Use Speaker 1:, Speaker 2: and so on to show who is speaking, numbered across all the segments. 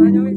Speaker 1: suaranya, Wi.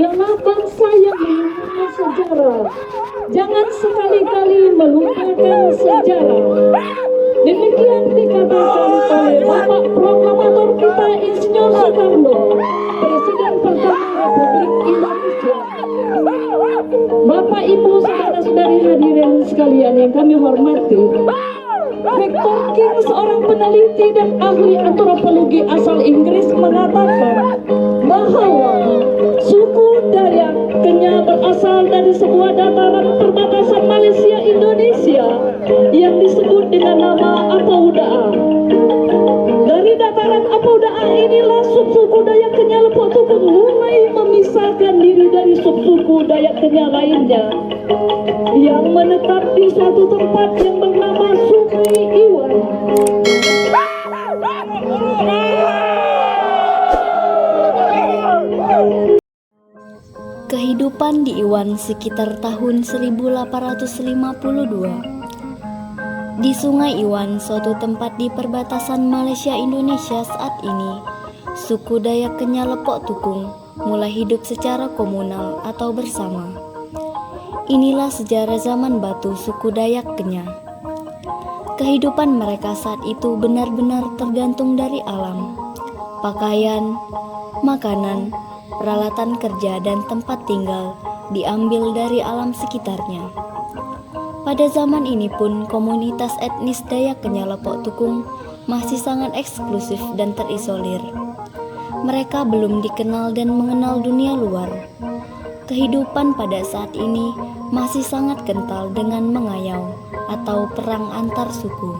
Speaker 1: adalah bangsa yang mempunyai sejarah. Jangan sekali-kali melupakan sejarah. Demikian dikatakan oleh Bapak Proklamator kita Insinyur Soekarno, Presiden pertama Republik Indonesia. Bapak, Ibu, saudara-saudari hadirin sekalian yang kami hormati, Victor King, seorang peneliti dan ahli antropologi asal Inggris, mengatakan bahwa suku Dayak Kenya berasal dari sebuah dataran perbatasan Malaysia Indonesia yang disebut dengan nama Apaudaa. Dari dataran Apaudaa inilah subsuku Dayak Kenya Lepok Tukung mulai memisahkan diri dari subsuku Dayak Kenya lainnya yang menetap di suatu tempat yang bernama Sungai Iwan.
Speaker 2: Kehidupan di Iwan sekitar tahun 1852. Di Sungai Iwan, suatu tempat di perbatasan Malaysia Indonesia saat ini, suku Dayak Kenya Lepok Tukung mulai hidup secara komunal atau bersama. Inilah sejarah zaman batu suku Dayak Kenya. Kehidupan mereka saat itu benar-benar tergantung dari alam. Pakaian, makanan, peralatan kerja, dan tempat tinggal diambil dari alam sekitarnya. Pada zaman ini pun komunitas etnis Dayak Kenya Lepok Tukung masih sangat eksklusif dan terisolir. Mereka belum dikenal dan mengenal dunia luar. Kehidupan pada saat ini masih sangat kental dengan mengayau atau perang antar suku.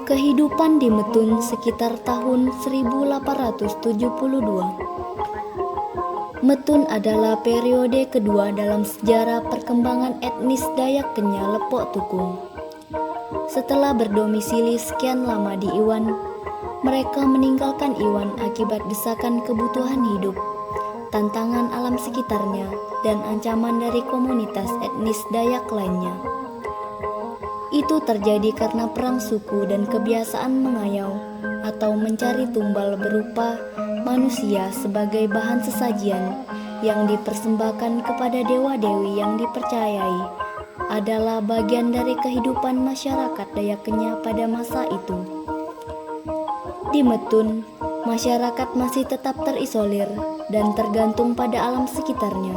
Speaker 2: Kehidupan di Metun sekitar tahun 1872. Metun adalah periode kedua dalam sejarah perkembangan etnis Dayak Kenya Lepok Tukung. Setelah berdomisili sekian lama di Iwan, mereka meninggalkan Iwan akibat desakan kebutuhan hidup, tantangan alam sekitarnya, dan ancaman dari komunitas etnis Dayak lainnya. Itu terjadi karena perang suku dan kebiasaan mengayau atau mencari tumbal berupa manusia sebagai bahan sesajian yang dipersembahkan kepada dewa-dewi yang dipercayai adalah bagian dari kehidupan masyarakat Dayak Kenya pada masa itu. Di Metun, masyarakat masih tetap terisolir dan tergantung pada alam sekitarnya.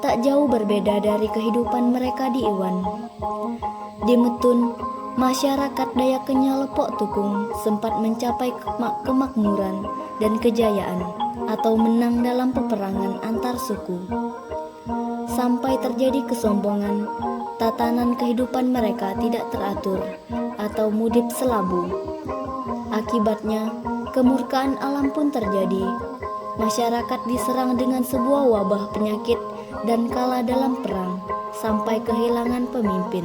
Speaker 2: Tak jauh berbeda dari kehidupan mereka di Iwan. Di Metun, masyarakat Dayak Kenya Lepok Tukung sempat mencapai kemakmuran dan kejayaan atau menang dalam peperangan antar suku. Sampai terjadi kesombongan, tatanan kehidupan mereka tidak teratur atau mudip selabu. Akibatnya, kemurkaan alam pun terjadi. Masyarakat diserang dengan sebuah wabah penyakit dan kalah dalam perang sampai kehilangan pemimpin.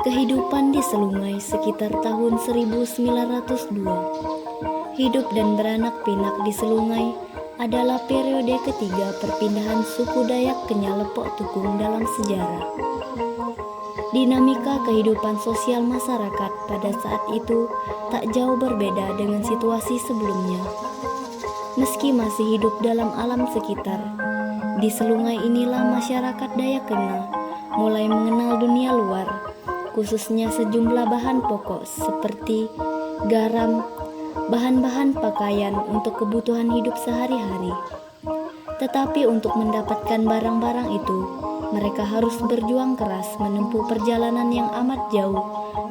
Speaker 2: Kehidupan di Selungai sekitar tahun 1902. Hidup dan beranak pinak di Selungai adalah periode ketiga perpindahan suku Dayak Kenya Lepok Tukung dalam sejarah. Dinamika kehidupan sosial masyarakat pada saat itu tak jauh berbeda dengan situasi sebelumnya. Meski masih hidup dalam alam sekitar, di Selungai inilah masyarakat Dayak Kenya mulai mengenal dunia luar, khususnya sejumlah bahan pokok seperti garam, bahan-bahan pakaian untuk kebutuhan hidup sehari-hari. Tetapi untuk mendapatkan barang-barang itu, mereka harus berjuang keras menempuh perjalanan yang amat jauh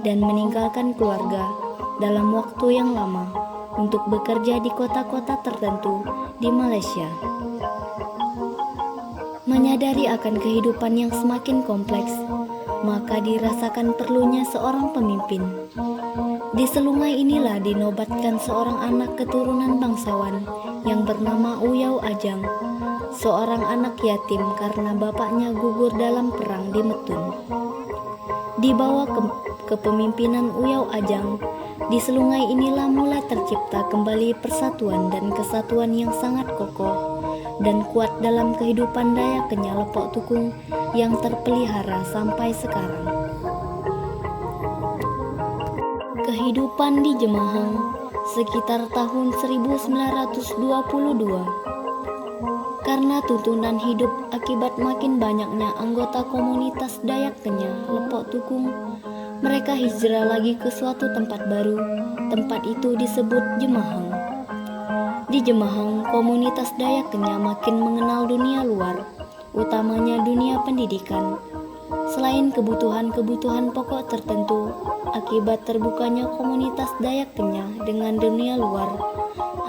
Speaker 2: dan meninggalkan keluarga dalam waktu yang lama untuk bekerja di kota-kota tertentu di Malaysia. Menyadari akan kehidupan yang semakin kompleks, maka dirasakan perlunya seorang pemimpin. Di Selungai inilah dinobatkan seorang anak keturunan bangsawan yang bernama Uyau Ajang, seorang anak yatim karena bapaknya gugur dalam perang di Metun. Di bawah kepemimpinan Uyau Ajang, di Selungai inilah mulai tercipta kembali persatuan dan kesatuan yang sangat kokoh dan kuat dalam kehidupan Dayak Kenya Lepok Tukung yang terpelihara sampai sekarang. Kehidupan di Jemahang sekitar tahun 1922. Karena tuntunan hidup akibat makin banyaknya anggota komunitas Dayak Kenyah Lepok Tukung, mereka hijrah lagi ke suatu tempat baru. Tempat itu disebut Jemahang. Di Jemahang, komunitas Dayak Kenyah makin mengenal dunia luar, utamanya dunia pendidikan. Selain kebutuhan-kebutuhan pokok tertentu, akibat terbukanya komunitas Dayak Kenyah dengan dunia luar,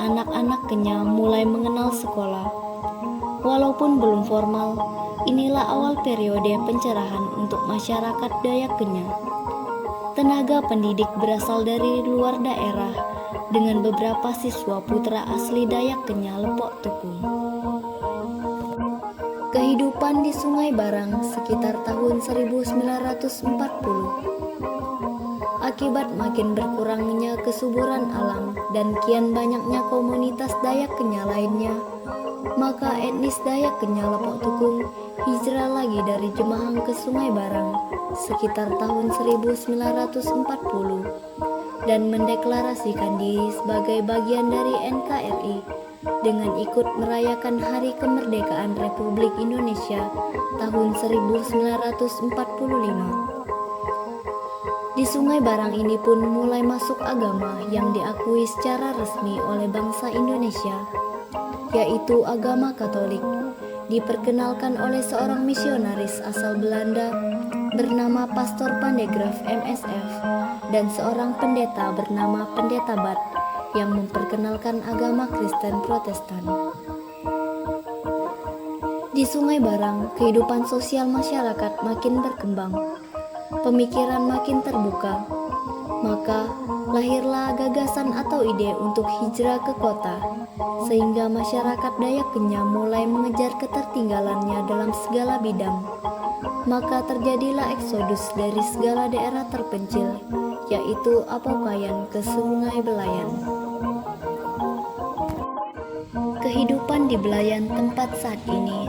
Speaker 2: anak-anak Kenyah mulai mengenal sekolah. Walaupun belum formal, inilah awal periode pencerahan untuk masyarakat Dayak Kenyah. Tenaga pendidik berasal dari luar daerah dengan beberapa siswa putra asli Dayak Kenyah Lepok Tukung. Kehidupan di Sungai Barang sekitar tahun 1940. Akibat makin berkurangnya kesuburan alam dan kian banyaknya komunitas Dayak Kenyah lainnya, maka etnis Dayak Kenyah Lepok Tukung hijrah lagi dari Jemahang ke Sungai Barang sekitar tahun 1940 dan mendeklarasikan diri sebagai bagian dari NKRI dengan ikut merayakan Hari Kemerdekaan Republik Indonesia tahun 1945. Di Sungai Barang ini pun mulai masuk agama yang diakui secara resmi oleh bangsa Indonesia, yaitu agama Katolik, diperkenalkan oleh seorang misionaris asal Belanda bernama Pastor Pandegraaf MSF dan seorang pendeta bernama Pendeta Bat yang memperkenalkan agama Kristen Protestan. Di Sungai Barang, kehidupan sosial masyarakat makin berkembang, pemikiran makin terbuka, maka lahirlah gagasan atau ide untuk hijrah ke kota, sehingga masyarakat Dayak Kenyah mulai mengejar ketertinggalannya dalam segala bidang. Maka terjadilah eksodus dari segala daerah terpencil, yaitu Apokayan ke Sungai Belayan. Kehidupan di Belayan tempat saat ini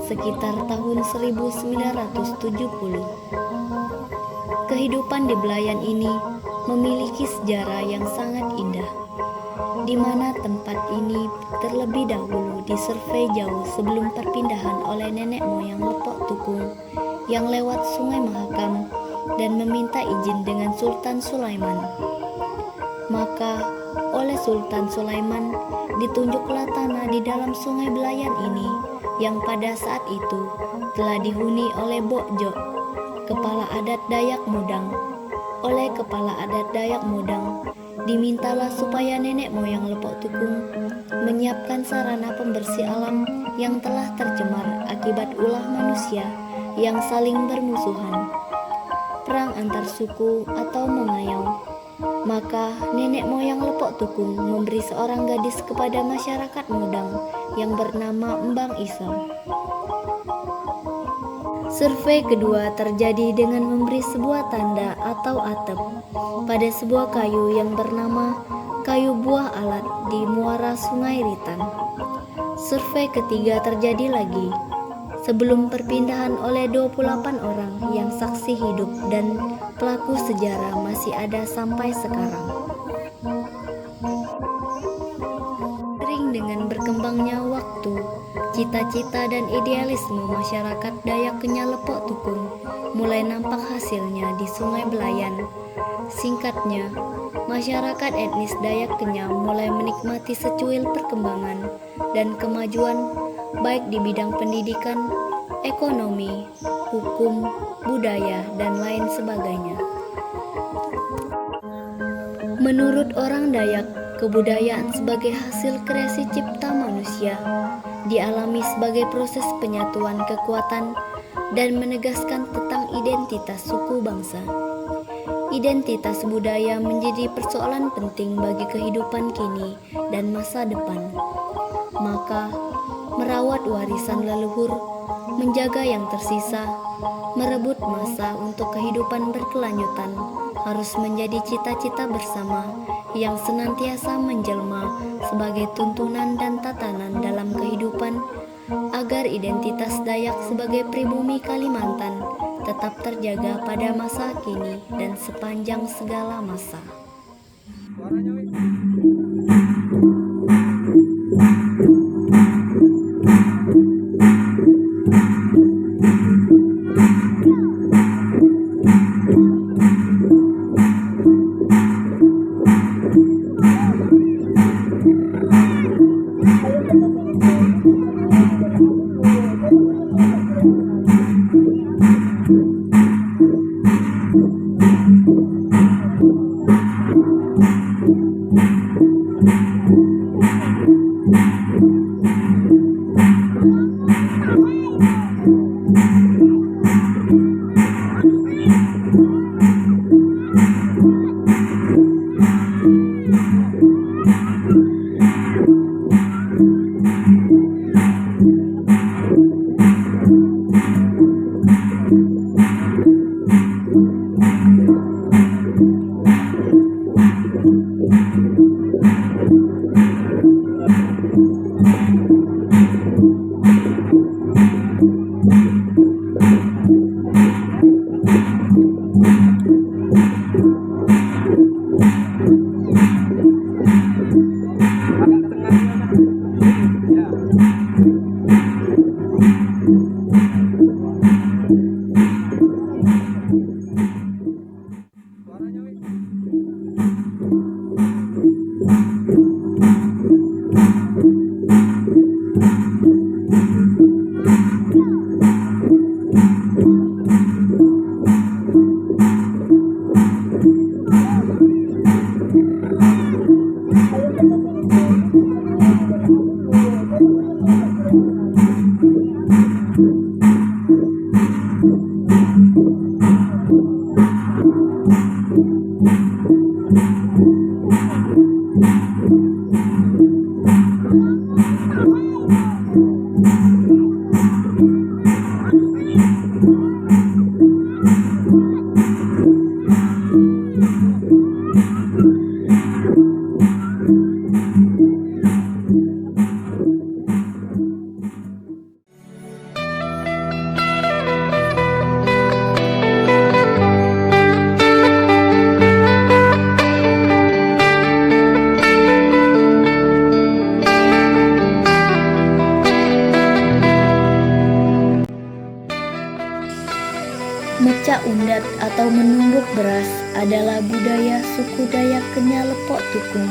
Speaker 2: sekitar tahun 1970. Kehidupan di Belayan ini memiliki sejarah yang sangat indah, di mana tempat ini terlebih dahulu disurvei jauh sebelum perpindahan oleh nenek moyang Lepok Tukung yang lewat Sungai Mahakam dan meminta izin dengan Sultan Sulaiman. Maka oleh Sultan Sulaiman ditunjuklah tanah di dalam Sungai Belayan ini yang pada saat itu telah dihuni oleh Bokjo, kepala adat Dayak Mudang. Oleh kepala adat Dayak Mudang dimintalah supaya nenek moyang Lepok Tukung menyiapkan sarana pembersih alam yang telah tercemar akibat ulah manusia yang saling bermusuhan, perang antar suku atau mengayau. Maka nenek moyang Lepok Tukung memberi seorang gadis kepada masyarakat Mudang yang bernama Embang Isam. Survei kedua terjadi dengan memberi sebuah tanda atau atep pada sebuah kayu yang bernama kayu buah alat di muara Sungai Ritan. Survei ketiga terjadi lagi sebelum perpindahan oleh 28 orang yang saksi hidup dan pelaku sejarah masih ada sampai sekarang. Sering dengan berkembangnya waktu, cita-cita dan idealisme masyarakat Dayak Kenyah Lepok Tukung mulai nampak hasilnya di Sungai Belayan. Singkatnya, masyarakat etnis Dayak Kenyah mulai menikmati secuil perkembangan dan kemajuan baik di bidang pendidikan, ekonomi, hukum, budaya, dan lain sebagainya. Menurut orang Dayak, kebudayaan sebagai hasil kreasi cipta manusia dialami sebagai proses penyatuan kekuatan dan menegaskan tentang identitas suku bangsa. Identitas budaya menjadi persoalan penting bagi kehidupan kini dan masa depan. Maka, merawat warisan leluhur, menjaga yang tersisa, merebut masa untuk kehidupan berkelanjutan harus menjadi cita-cita bersama yang senantiasa menjelma sebagai tuntunan dan tatanan dalam kehidupan agar identitas Dayak sebagai pribumi Kalimantan tetap terjaga pada masa kini dan sepanjang segala masa. Mecak undat atau menumbuk beras adalah budaya suku Dayak Kenya Lepok Tukung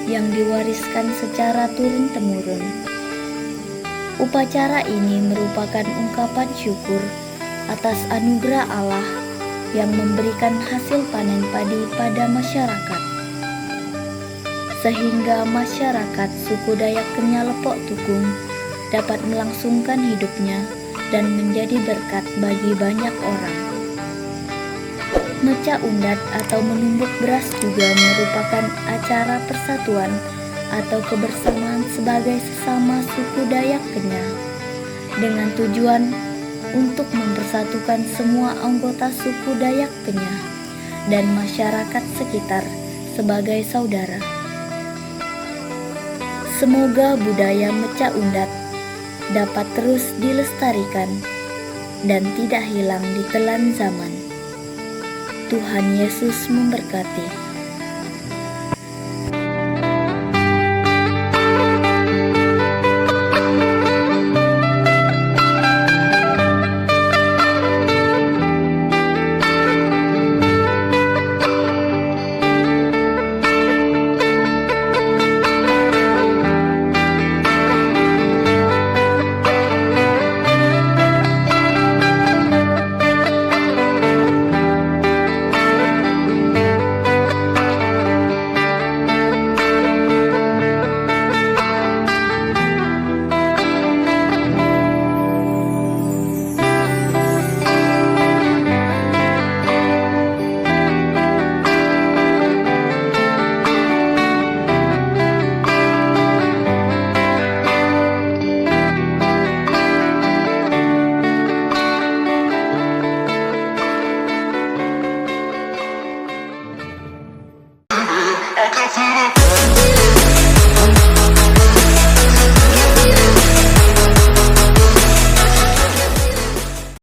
Speaker 2: yang diwariskan secara turun-temurun. Upacara ini merupakan ungkapan syukur atas anugerah Allah yang memberikan hasil panen padi pada masyarakat, sehingga masyarakat suku Dayak Kenya Lepok Tukung dapat melangsungkan hidupnya dan menjadi berkat bagi banyak orang. Mecak undat atau menumbuk beras juga merupakan acara persatuan atau kebersamaan sebagai sesama suku Dayak Kenya dengan tujuan untuk mempersatukan semua anggota suku Dayak Kenya dan masyarakat sekitar sebagai saudara. Semoga budaya mecak undat dapat terus dilestarikan dan tidak hilang ditelan zaman. Tuhan Yesus memberkati.